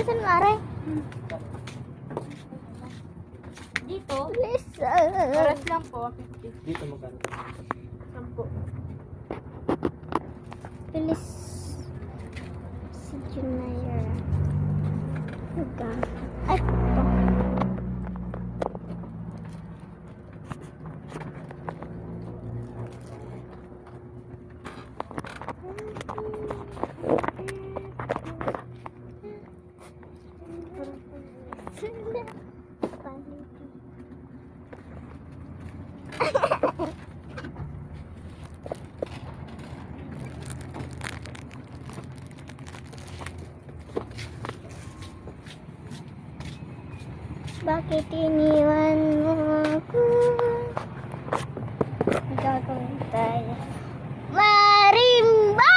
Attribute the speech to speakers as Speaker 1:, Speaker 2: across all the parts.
Speaker 1: Bilisan mo, aray.
Speaker 2: Dito,
Speaker 1: Bilis.
Speaker 2: oras lang po. 50.
Speaker 3: Dito magkano?
Speaker 2: 10.
Speaker 1: Bilis. Si Junaya. Magkano? Ay, ito. Bakit iniwan mo ako? Gagawin tayo. Marimba!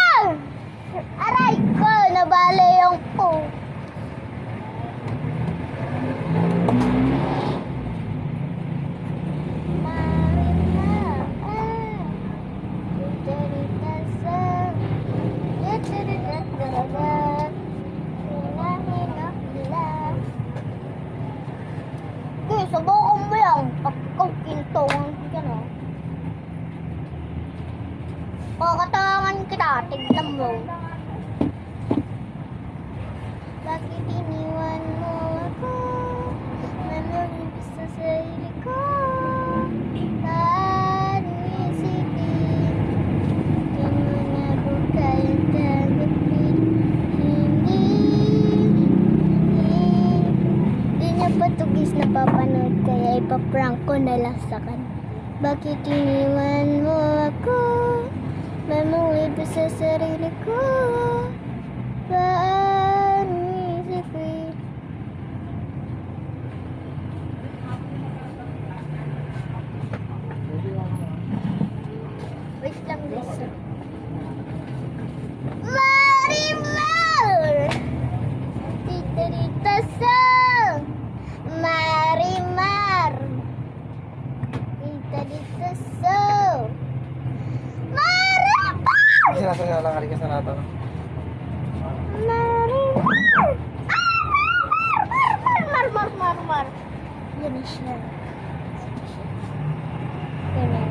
Speaker 1: Aray ko! Nabali yung po. Marimba! Kuya, subukan mo lang. Pagkong kintuan ka na. Pagkatangan kita, tignan mo. Bakit iniwan mo ako? Nanunin ko sa sarili ko. Paano isipin? Di mo na ko kayang tanggapin. Di niya patugis na papanood, kaya ipaprank ko na lang sa kan. Bakit iniwan mo ako? Mamuwi ba sa sarili ko? Paano isipin? Wait lang, guys. Marimar! Tita Rita Sang! Marimar! Tita Rita Sang! Marimar!
Speaker 3: Sinasaya lang ka sa nato.
Speaker 1: Marimar! Mar! Yan na siya. Ganyan.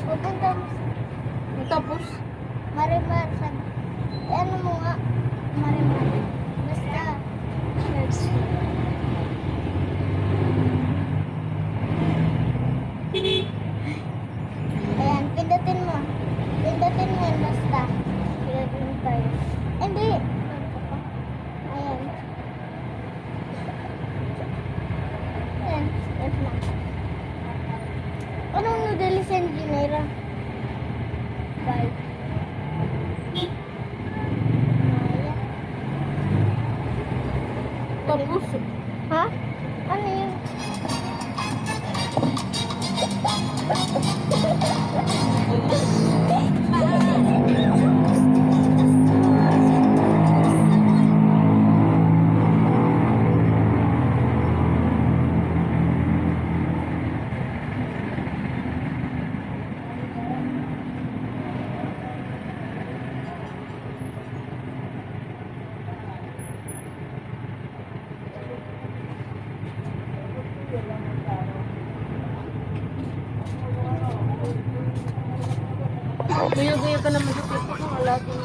Speaker 1: Pupunta mo sa
Speaker 2: Tapos,
Speaker 1: Marimar. Ano mo nga? Marimar. Basta. Search. Ayan, pindutin mo. Pindutin mo yun, basta. Pindutin mo tayo. Hindi. Ayan. Ayan, F na. Anong noodles and ginera? Bye. Maya.
Speaker 2: tapos,
Speaker 1: Ha? Ano yun?
Speaker 2: guyo-guyo ka naman sa Facebook ko. Wala din.